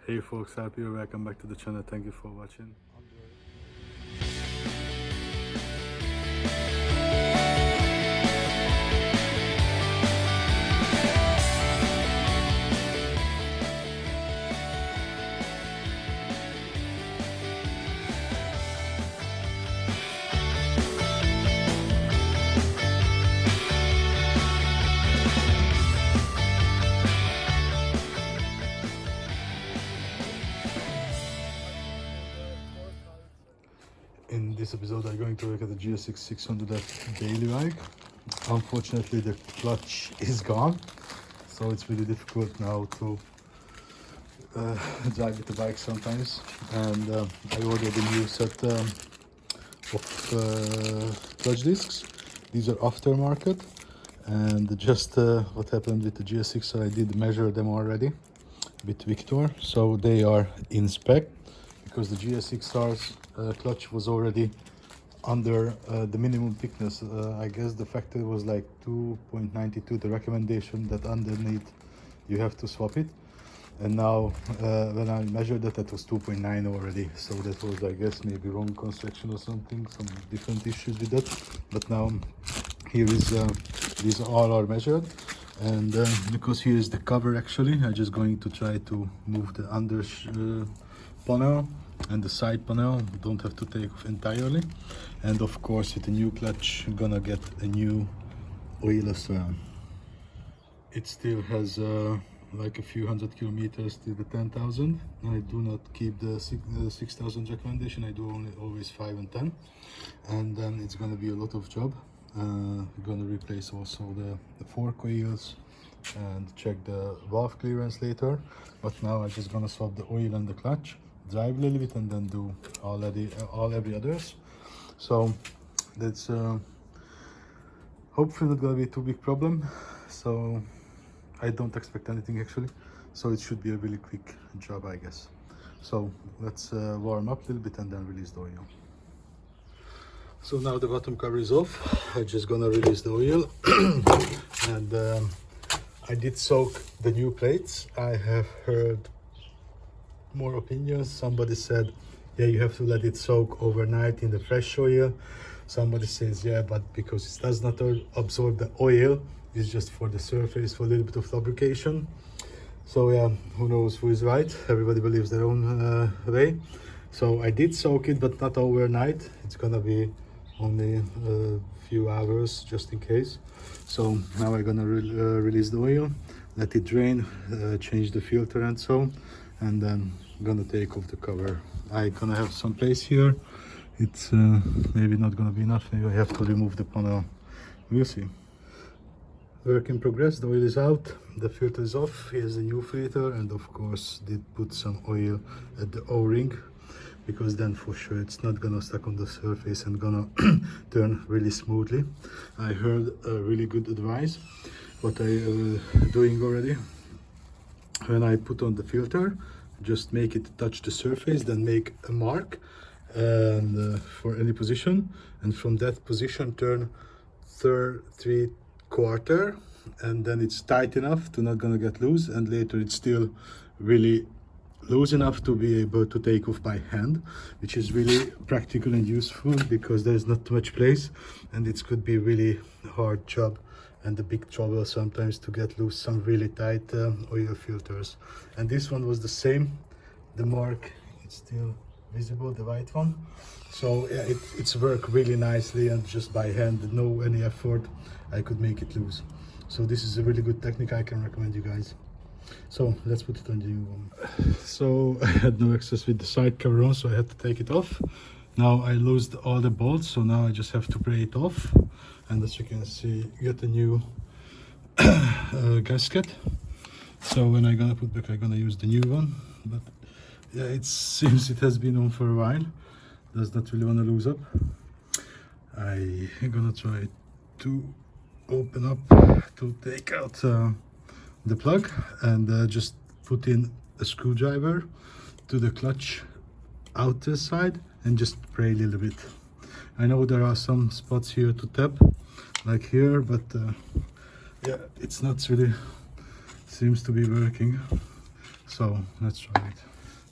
Hey folks, happy you're welcome back to the channel. Thank you for watching. In this episode, I'm going to look at the Gsx600f daily bike. Unfortunately, the clutch is gone, so it's really difficult now to drive with the bike sometimes. And I ordered a new set of clutch discs. These are aftermarket, and just what happened with the Gsx, so I did measure them already with Victor, so they are in spec, because the Gsx clutch was already under the minimum thickness. I guess the factory was like 2.92, the recommendation that underneath you have to swap it. And now when I measured that, that was 2.9 already, so that was, I guess, maybe wrong construction or something, some different issues with that. But now here is these all are measured, and because here is the cover, actually I'm just going to try to move the under panel and the side panel. Don't have to take off entirely. And of course, with the new clutch, I'm gonna get a new oil as well. It still has like a few hundred kilometers to the 10,000. I do not keep the 6,000 recommendation. I do always 5 and 10, and then it's gonna be a lot of job. Gonna replace also the fork coils and check the valve clearance later. But now I'm just gonna swap the oil and the clutch, drive a little bit, and then do every others. So that's hopefully not gonna be too big problem. So I don't expect anything actually, so it should be a really quick job, I guess. So let's warm up a little bit and then release the oil. So now the bottom cover is off. I'm just gonna release the oil. And I did soak the new plates. I have heard more opinions. Somebody said, yeah, you have to let it soak overnight in the fresh oil. Somebody says, yeah, but because it does not absorb the oil, it's just for the surface, for a little bit of lubrication. So yeah, who knows who is right? Everybody believes their own way. So I did soak it, but not overnight. It's gonna be only a few hours, just in case. So now I'm gonna release the oil, let it drain, change the filter and so, and then I'm gonna take off the cover. I'm gonna have some place here. It's maybe not gonna be enough. Maybe I have to remove the panel. We'll see. Work in progress. The oil is out, the filter is off. Here's the new filter, and of course did put some oil at the O-ring, because then for sure it's not gonna stuck on the surface and gonna turn really smoothly. I heard a really good advice, what I doing already. When I put on the filter, just make it touch the surface, then make a mark and for any position, and from that position turn 3/4, and then it's tight enough to not gonna get loose, and later it's still really loose enough to be able to take off by hand, which is really practical and useful, because there's not too much place, and it could be really hard job and a big trouble sometimes to get loose some really tight oil filters. And this one was the same. The mark, it's still visible, the white one. So yeah, it's worked really nicely, and just by hand, no any effort, I could make it loose. So this is a really good technique. I can recommend you guys. So let's put it on the new one. So I had no access with the side cover on, so I had to take it off. Now I loosed all the bolts, so now I just have to pry it off. And as you can see, get a new gasket. So when I'm gonna put back, I'm gonna use the new one. But yeah, it seems it has been on for a while. Does not really want to lose up. I'm gonna try to open up to take out the plug, and just put in a screwdriver to the clutch outer side and just pray a little bit. I know there are some spots here to tap, like here, but yeah, it's not really seems to be working. So let's try it.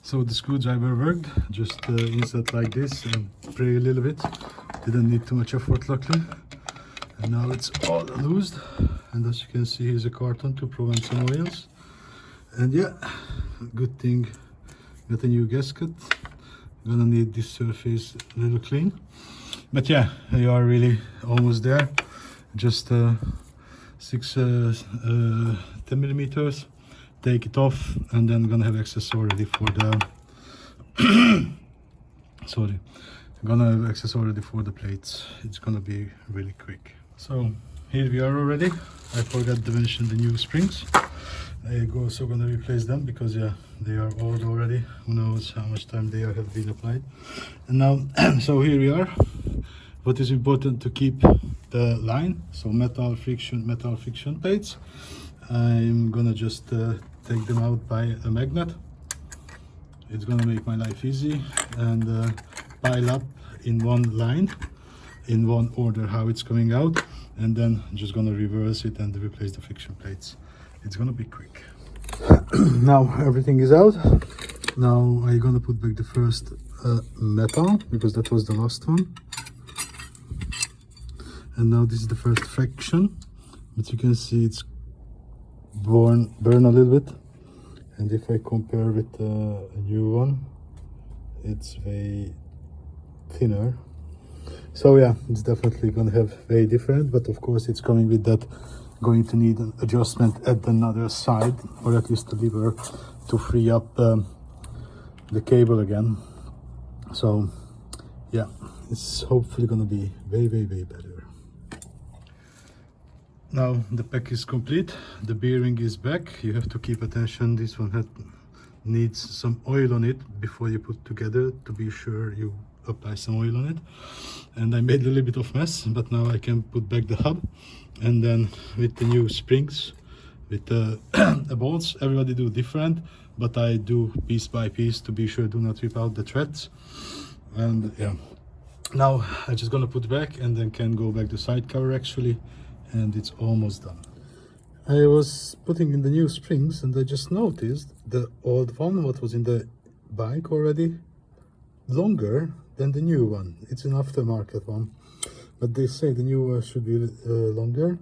So the screwdriver worked, just insert like this and pray a little bit. Didn't need too much effort, luckily. And now it's all loosed, and as you can see, here's a carton to prevent some oils. And yeah, good thing got a new gasket. Gonna need this surface a little clean, but yeah, you are really almost there. Just 10 millimeters. Take it off, and then gonna have access already for the sorry, gonna have access already for the plates. It's gonna be really quick. So here we are already. I forgot to mention the new springs. I also gonna replace them because yeah, they are old already. Who knows how much time they have been applied. And now so here we are. What is important to keep the line, so metal friction plates. I'm gonna just take them out by a magnet. It's gonna make my life easy, and pile up in one line, in one order how it's coming out, and then just gonna reverse it and replace the friction plates. It's gonna be quick. Now everything is out. Now I'm gonna put back the first metal, because that was the last one. And now this is the first friction, but you can see it's burn a little bit. And if I compare with a new one, it's way thinner. So yeah, it's definitely gonna have very different, but of course it's coming with that, going to need an adjustment at another side, or at least a lever to free up the cable again. So yeah, it's hopefully gonna be way better. Now the pack is complete, the bearing is back. You have to keep attention, this one needs some oil on it before you put together, to be sure you apply some oil on it. And I made a little bit of mess, but now I can put back the hub, and then with the new springs, with the bolts, everybody do different, but I do piece by piece to be sure do not rip out the threads. And yeah, now I'm just gonna put back, and then can go back the side cover actually, and it's almost done. I was putting in the new springs, and I just noticed the old one, what was in the bike already, longer than the new one. It's an aftermarket one, but they say the new one should be longer.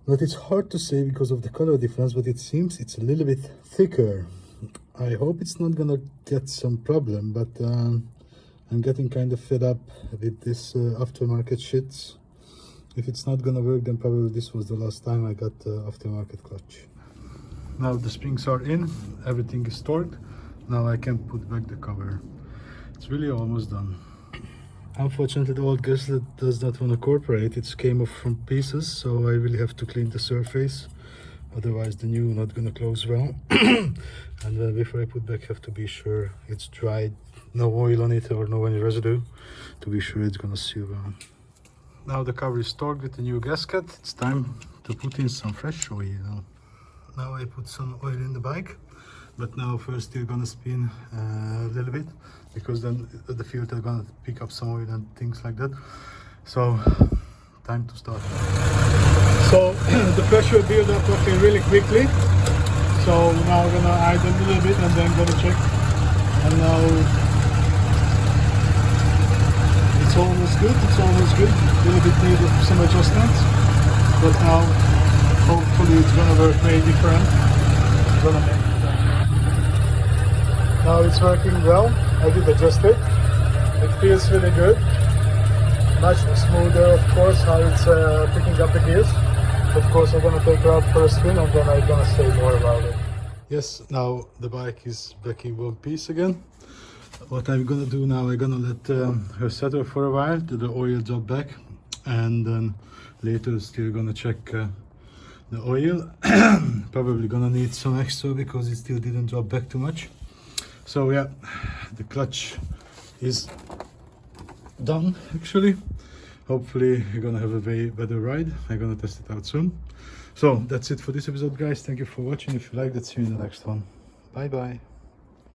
But it's hard to say because of the color difference, but it seems it's a little bit thicker. I hope it's not gonna get some problem, but I'm getting kind of fed up with this aftermarket shits. If it's not gonna work, then probably this was the last time I got aftermarket clutch. Now the springs are in, everything is torqued. Now I can put back the cover. It's really almost done. Unfortunately, the old gasket does not want to cooperate. It came off from pieces, so I really have to clean the surface. Otherwise, the new not gonna close well. And before I put back, have to be sure it's dried, no oil on it or no any residue, to be sure it's gonna seal well. Now the cover is torqued with the new gasket. It's time to put in some fresh oil. Now I put some oil in the bike, but now first you're gonna spin a little bit, because then the filter gonna pick up some oil and things like that. So time to start. So the pressure build up working really quickly. So now I'm gonna add a little bit and then gonna check. And now it's almost good. It's almost good. A little bit needed some adjustments, but now hopefully it's gonna work very different. It's gonna make now it's working well. I did adjust it. It feels really good. Much smoother, of course, how it's picking up the gears. Of course, I'm gonna take her out for a spin, and then I'm gonna say more about it. Yes, now the bike is back in one piece again. What I'm gonna do now, I'm gonna let her settle for a while till the oil drop back, and then later still gonna check the oil. Probably gonna need some extra because it still didn't drop back too much. So yeah, the clutch is done actually. Hopefully you're gonna have a way better ride. I'm gonna test it out soon. So that's it for this episode, guys. Thank you for watching. If you liked it, see you in the next one. Bye bye.